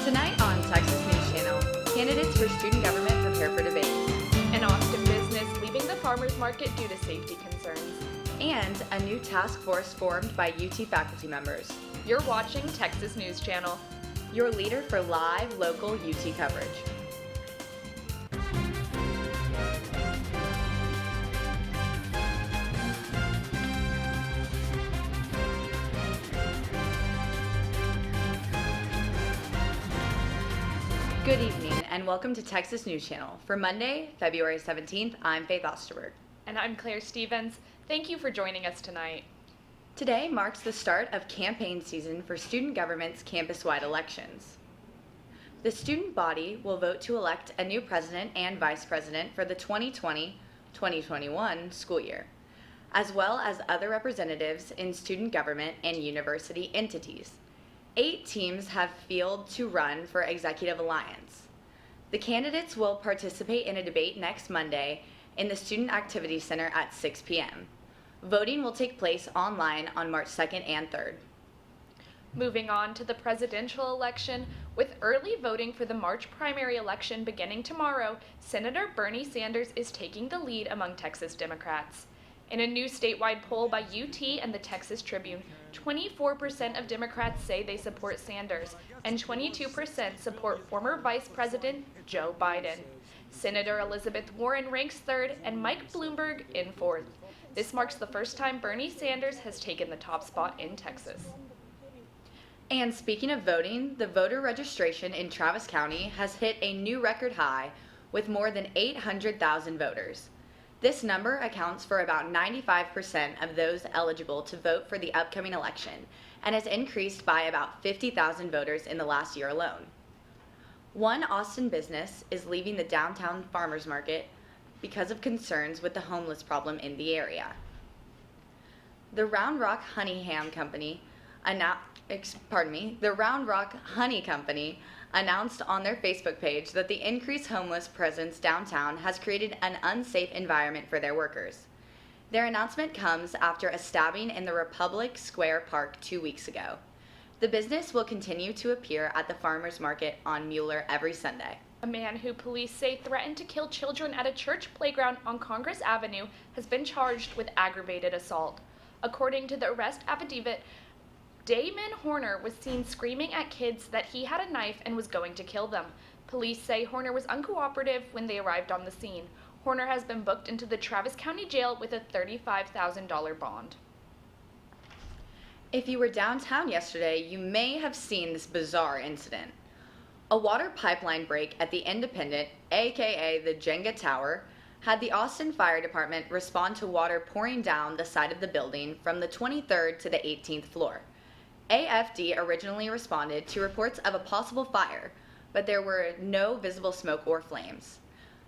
Tonight on Texas News Channel, candidates for student government prepare for debate. An Austin business leaving the farmers market due to safety concerns. And a new task force formed by UT faculty members. You're watching Texas News Channel. Your leader for live, local UT coverage. Good evening and welcome to Texas News Channel. For Monday, February 17th, I'm Faith Osterberg. And I'm Claire Stevens. Thank you for joining us tonight. Today marks the start of campaign season for student government's campus-wide elections. The student body will vote to elect a new president and vice president for the 2020-2021 school year, as well as other representatives in student government and university entities. 8 teams have fielded to run for Executive Alliance. The candidates will participate in a debate next Monday in the Student Activity Center at 6 p.m. Voting will take place online on March 2nd and 3rd. Moving on to the presidential election, with early voting for the March primary election beginning tomorrow, Senator Bernie Sanders is taking the lead among Texas Democrats. In a new statewide poll by UT and the Texas Tribune, 24% of Democrats say they support Sanders, and 22% support former Vice President Joe Biden. Senator Elizabeth Warren ranks third, and Mike Bloomberg in fourth. This marks the first time Bernie Sanders has taken the top spot in Texas. And speaking of voting, the voter registration in Travis County has hit a new record high with more than 800,000 voters. This number accounts for about 95% of those eligible to vote for the upcoming election and has increased by about 50,000 voters in the last year alone. One Austin business is leaving the downtown farmers market because of concerns with the homeless problem in the area. The Round Rock Honey Company announced on their Facebook page that the increased homeless presence downtown has created an unsafe environment for their workers. Their announcement comes after a stabbing in the Republic Square Park 2 weeks ago. The business will continue to appear at the farmers market on Mueller every Sunday. A man who police say threatened to kill children at a church playground on Congress Avenue has been charged with aggravated assault. According to the arrest affidavit, Damon Horner was seen screaming at kids that he had a knife and was going to kill them. Police say Horner was uncooperative when they arrived on the scene. Horner has been booked into the Travis County Jail with a $35,000 bond. If you were downtown yesterday, you may have seen this bizarre incident. A water pipeline break at the Independent, aka the Jenga Tower, had the Austin Fire Department respond to water pouring down the side of the building from the 23rd to the 18th floor. AFD originally responded to reports of a possible fire, but there were no visible smoke or flames.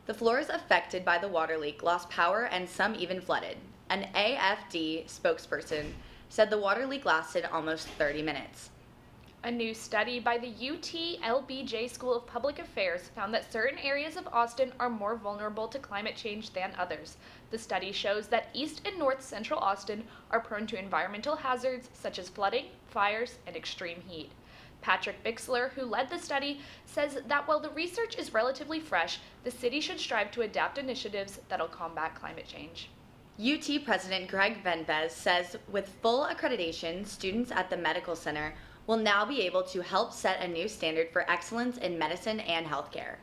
The floors affected by the water leak lost power and some even flooded. An AFD spokesperson said the water leak lasted almost 30 minutes. A new study by the UT LBJ School of Public Affairs found that certain areas of Austin are more vulnerable to climate change than others. The study shows that East and North Central Austin are prone to environmental hazards such as flooding, fires, and extreme heat. Patrick Bixler, who led the study, says that while the research is relatively fresh, the city should strive to adapt initiatives that'll combat climate change. UT President Greg Venvez says with full accreditation, students at the medical center will now be able to help set a new standard for excellence in medicine and healthcare.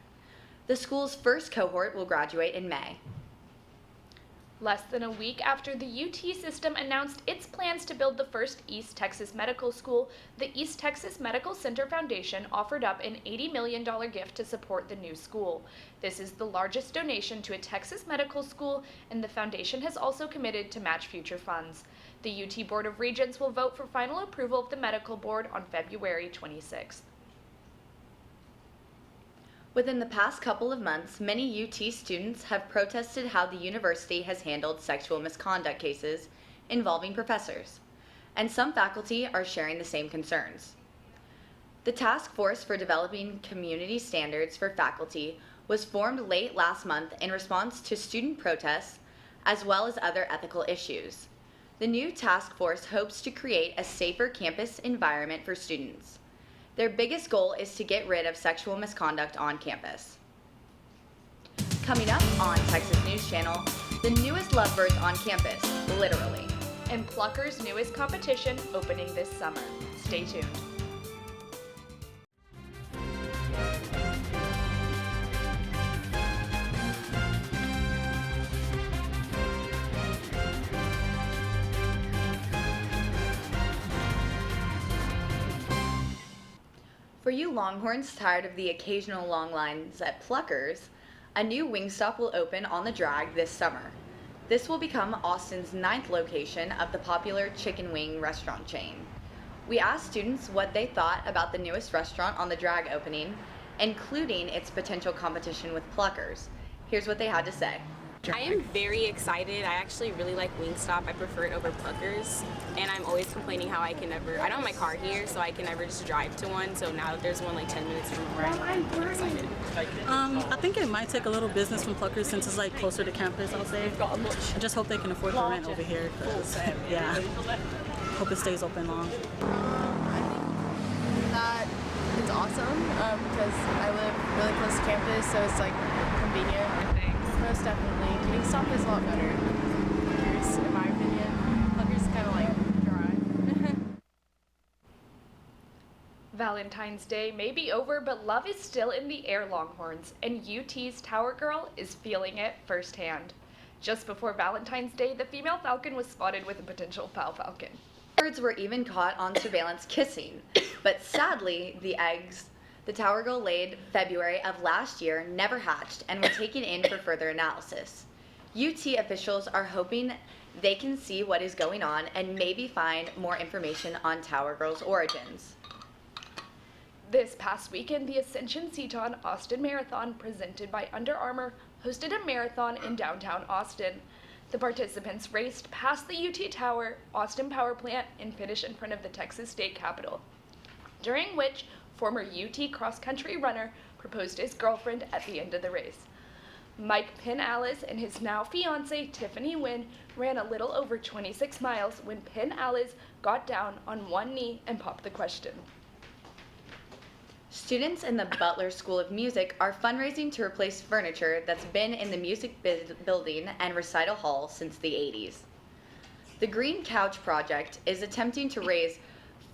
The school's first cohort will graduate in May. Less than a week after the UT system announced its plans to build the first East Texas Medical School, the East Texas Medical Center Foundation offered up an $80 million gift to support the new school. This is the largest donation to a Texas medical school, and the foundation has also committed to match future funds. The UT Board of Regents will vote for final approval of the medical board on February 26th. Within the past couple of months, many UT students have protested how the university has handled sexual misconduct cases involving professors, and some faculty are sharing the same concerns. The Task Force for Developing Community Standards for Faculty was formed late last month in response to student protests as well as other ethical issues. The new task force hopes to create a safer campus environment for students. Their biggest goal is to get rid of sexual misconduct on campus. Coming up on Texas News Channel, the newest lovebirds on campus, literally. And Plucker's newest competition opening this summer. Stay tuned. For you Longhorns tired of the occasional long lines at Pluckers, a new Wingstop will open on the drag this summer. This will become Austin's 9th location of the popular chicken wing restaurant chain. We asked students what they thought about the newest restaurant on the drag opening, including its potential competition with Pluckers. Here's what they had to say. I am very excited. I actually really like Wingstop. I prefer it over Pluckers. And I'm always complaining how I don't have my car here, so I can never just drive to one. So now that there's one like 10 minutes from where I'm excited. I think it might take a little business from Pluckers since it's like closer to campus, I'll say. I just hope they can afford the rent over here, because, yeah, hope it stays open long. I think that it's awesome because I live really close to campus, so it's like convenient. Most definitely. Wingstop is a lot better than Pluckers, in my opinion. Pluckers kind of like dry. Valentine's Day may be over, but love is still in the air, Longhorns, and UT's Tower Girl is feeling it firsthand. Just before Valentine's Day, the female falcon was spotted with a potential pal falcon. Birds were even caught on surveillance kissing, but sadly, the eggs the Tower Girl laid February of last year never hatched and were taken in for further analysis. UT officials are hoping they can see what is going on and maybe find more information on Tower Girl's origins. This past weekend, the Ascension Seton Austin Marathon, presented by Under Armour, hosted a marathon in downtown Austin. The participants raced past the UT Tower, Austin Power Plant, and finished in front of the Texas State Capitol, during which former UT cross-country runner proposed to his girlfriend at the end of the race. Mike Penales and his now fiancée, Tiffany Wynn, ran a little over 26 miles when Penales got down on one knee and popped the question. Students in the Butler School of Music are fundraising to replace furniture that's been in the music building and recital hall since the 80s. The Green Couch Project is attempting to raise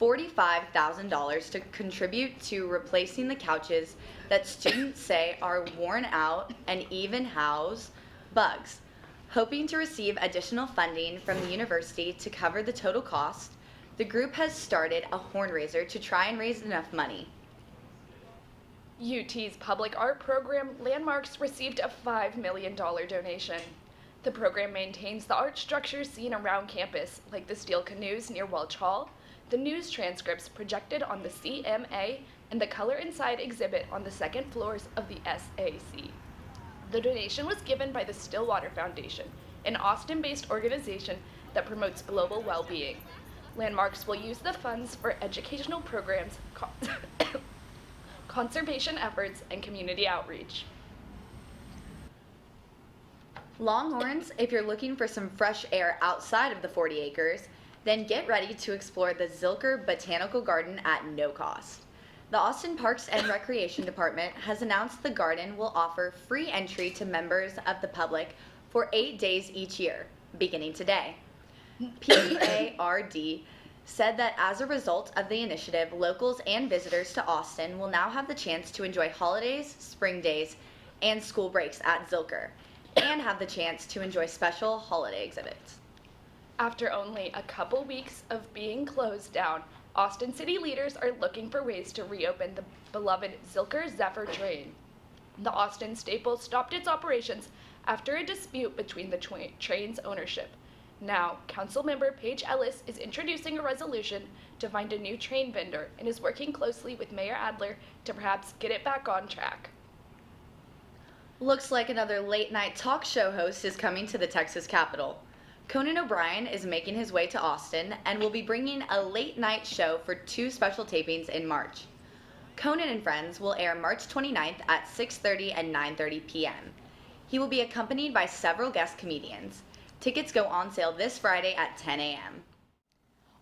$45,000 to contribute to replacing the couches that students say are worn out and even house bugs. Hoping to receive additional funding from the university to cover the total cost, the group has started a horn raiser to try and raise enough money. UT's public art program, Landmarks, received a $5 million donation. The program maintains the art structures seen around campus, like the steel canoes near Welch Hall, the news transcripts projected on the CMA, and the Color Inside exhibit on the second floors of the SAC. The donation was given by the Stillwater Foundation, an Austin-based organization that promotes global well-being. Landmarks will use the funds for educational programs, conservation efforts, and community outreach. Longhorns, if you're looking for some fresh air outside of the 40 acres, then get ready to explore the Zilker Botanical Garden at no cost. The Austin Parks and Recreation Department has announced the garden will offer free entry to members of the public for 8 days each year, beginning today. PARD said that as a result of the initiative, locals and visitors to Austin will now have the chance to enjoy holidays, spring days, and school breaks at Zilker, and have the chance to enjoy special holiday exhibits. After only a couple weeks of being closed down, Austin city leaders are looking for ways to reopen the beloved Zilker Zephyr train. The Austin staple stopped its operations after a dispute between the train's ownership. Now, Councilmember Paige Ellis is introducing a resolution to find a new train vendor and is working closely with Mayor Adler to perhaps get it back on track. Looks like another late-night talk show host is coming to the Texas Capitol. Conan O'Brien is making his way to Austin and will be bringing a late-night show for 2 special tapings in March. Conan and Friends will air March 29th at 6:30 and 9:30 p.m. He will be accompanied by several guest comedians. Tickets go on sale this Friday at 10 a.m.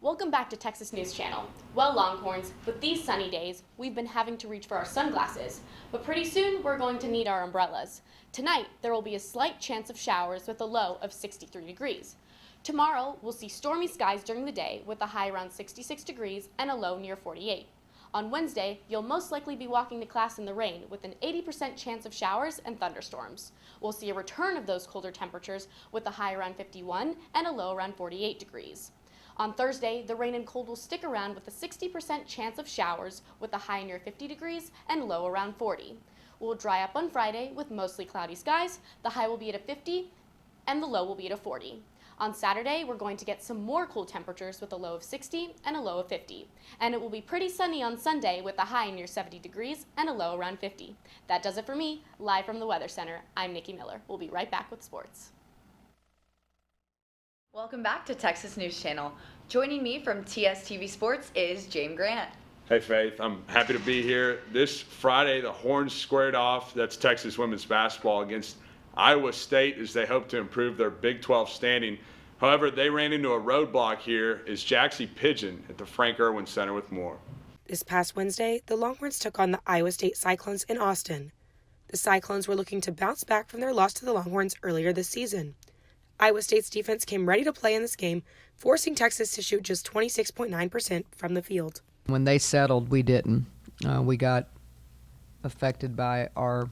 Welcome back to Texas News Channel. Well, Longhorns, with these sunny days, we've been having to reach for our sunglasses, but pretty soon we're going to need our umbrellas. Tonight, there will be a slight chance of showers with a low of 63 degrees. Tomorrow, we'll see stormy skies during the day with a high around 66 degrees and a low near 48. On Wednesday, you'll most likely be walking to class in the rain with an 80% chance of showers and thunderstorms. We'll see a return of those colder temperatures with a high around 51 and a low around 48 degrees. On Thursday, the rain and cold will stick around with a 60% chance of showers with a high near 50 degrees and low around 40. We'll dry up on Friday with mostly cloudy skies. The high will be at a 50 and the low will be at a 40. On Saturday, we're going to get some more cool temperatures with a low of 60 and a low of 50. And it will be pretty sunny on Sunday with a high near 70 degrees and a low around 50. That does it for me. Live from the Weather Center, I'm Nikki Miller. We'll be right back with sports. Welcome back to Texas News Channel. Joining me from TSTV Sports is James Grant. Hey Faith, I'm happy to be here. This Friday, the Horns squared off, that's Texas women's basketball, against Iowa State as they hope to improve their Big 12 standing. However, they ran into a roadblock here as Jaxie Pigeon at the Frank Irwin Center with more. This past Wednesday, the Longhorns took on the Iowa State Cyclones in Austin. The Cyclones were looking to bounce back from their loss to the Longhorns earlier this season. Iowa State's defense came ready to play in this game, forcing Texas to shoot just 26.9% from the field. When they settled, we didn't. We got affected by our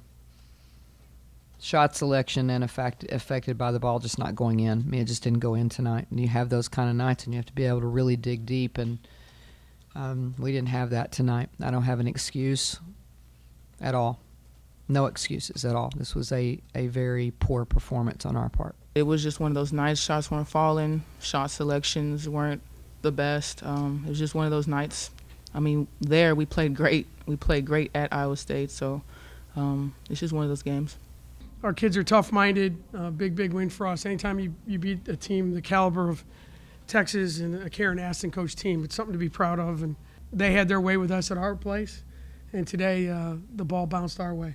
shot selection and affected by the ball just not going in. I mean, it just didn't go in tonight. And you have those kind of nights, and you have to be able to really dig deep, and we didn't have that tonight. I don't have an excuse at all. No excuses at all. This was a very poor performance on our part. It was just one of those nights. Shots weren't falling. Shot selections weren't the best. It was just one of those nights. I mean, we played great. We played great at Iowa State, so it's just one of those games. Our kids are tough-minded. Big win for us. Anytime you beat a team the caliber of Texas and a Karen Aston coach team, it's something to be proud of. And they had their way with us at our place, and today the ball bounced our way.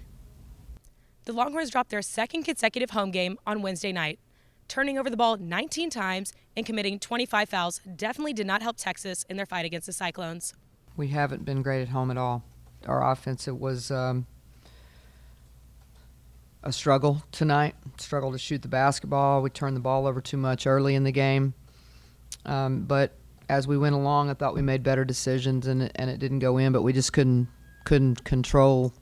The Longhorns dropped their second consecutive home game on Wednesday night. Turning over the ball 19 times and committing 25 fouls definitely did not help Texas in their fight against the Cyclones. We haven't been great at home at all. Our offense, it was a struggle tonight, struggle to shoot the basketball. We turned the ball over too much early in the game. But as we went along, I thought we made better decisions, and it didn't go in, but we just couldn't control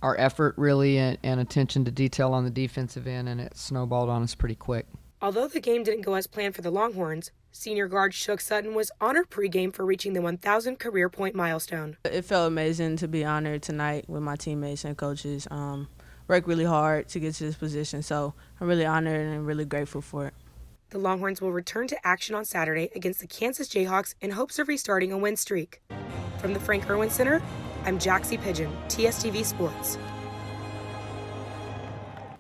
our effort really and attention to detail on the defensive end, and it snowballed on us pretty quick. Although the game didn't go as planned for the Longhorns, senior guard Shook Sutton was honored pregame for reaching the 1,000 career point milestone. It felt amazing to be honored tonight with my teammates and coaches. Worked really hard to get to this position, so I'm really honored and really grateful for it. The Longhorns will return to action on Saturday against the Kansas Jayhawks in hopes of restarting a win streak. From the Frank Irwin Center, I'm Jaxie Pigeon, TSTV Sports.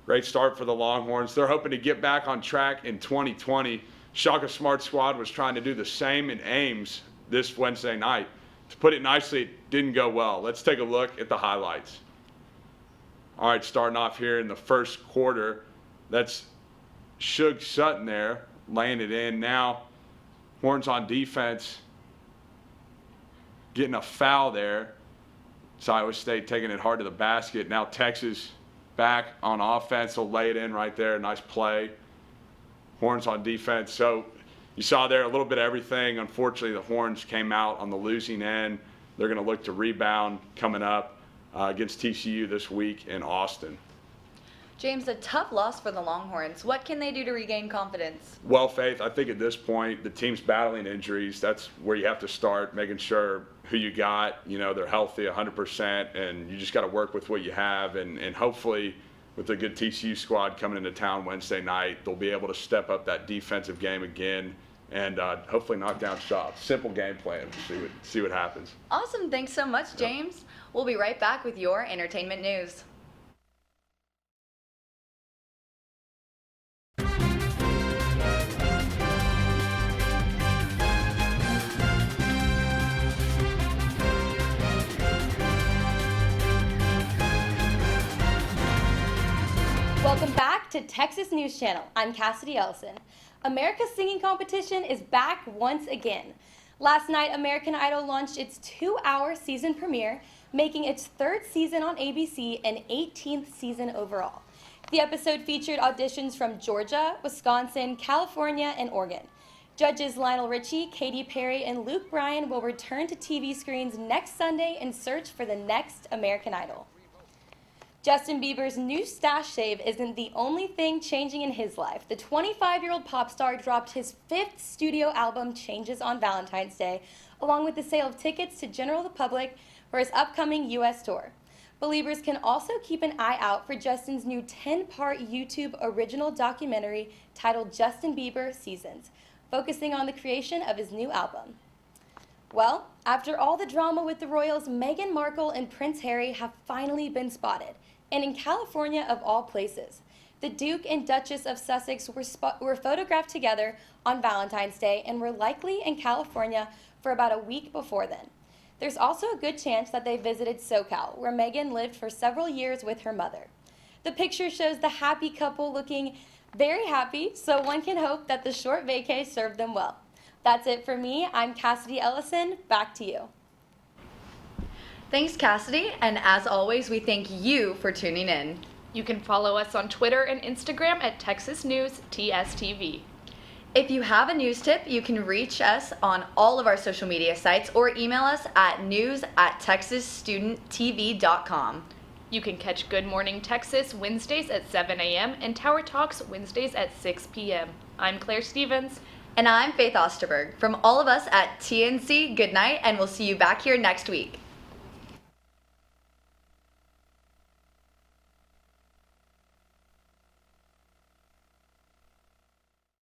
Great start for the Longhorns. They're hoping to get back on track in 2020. Shaka Smart Squad was trying to do the same in Ames this Wednesday night. To put it nicely, it didn't go well. Let's take a look at the highlights. All right, starting off here in the first quarter, that's Shug Sutton there, laying it in. Now, Horns on defense, getting a foul there. It's Iowa State taking it hard to the basket. Now Texas back on offense. They'll lay it in right there. Nice play. Horns on defense. So you saw there a little bit of everything. Unfortunately, the Horns came out on the losing end. They're going to look to rebound coming up against TCU this week in Austin. James, a tough loss for the Longhorns. What can they do to regain confidence? Well, Faith, I think at this point, the team's battling injuries. That's where you have to start, making sure who you got, they're healthy 100%, and you just got to work with what you have. And hopefully, with a good TCU squad coming into town Wednesday night, they'll be able to step up that defensive game again and hopefully knock down shots. Simple game plan. See what happens. Awesome. Thanks so much, James. We'll be right back with your entertainment news. Welcome back to to Texas News Channel. I'm Cassidy Ellison. America's Singing Competition is back once again. Last night, American Idol launched its 2-hour season premiere, making its 3rd season on ABC and 18th season overall. The episode featured auditions from Georgia, Wisconsin, California, and Oregon. Judges Lionel Richie, Katy Perry, and Luke Bryan will return to TV screens next Sunday in search for the next American Idol. Justin Bieber's new stash shave isn't the only thing changing in his life. The 25-year-old pop star dropped his 5th studio album, Changes, on Valentine's Day, along with the sale of tickets to general public for his upcoming U.S. tour. Believers can also keep an eye out for Justin's new 10-part YouTube original documentary titled Justin Bieber Seasons, focusing on the creation of his new album. Well, after all the drama with the royals, Meghan Markle and Prince Harry have finally been spotted, and in California of all places. The Duke and Duchess of Sussex were photographed together on Valentine's Day and were likely in California for about a week before then. There's also a good chance that they visited SoCal, where Meghan lived for several years with her mother. The picture shows the happy couple looking very happy, so one can hope that the short vacay served them well. That's it for me. I'm Cassidy Ellison. Back to you. Thanks, Cassidy, and as always, we thank you for tuning in. You can follow us on Twitter and Instagram at Texas News TSTV. If you have a news tip, you can reach us on all of our social media sites or email us at news@texasstudenttv.com. You can catch Good Morning Texas Wednesdays at 7 a.m. and Tower Talks Wednesdays at 6 p.m. I'm Claire Stevens. And I'm Faith Osterberg. From all of us at TNC, good night, and we'll see you back here next week.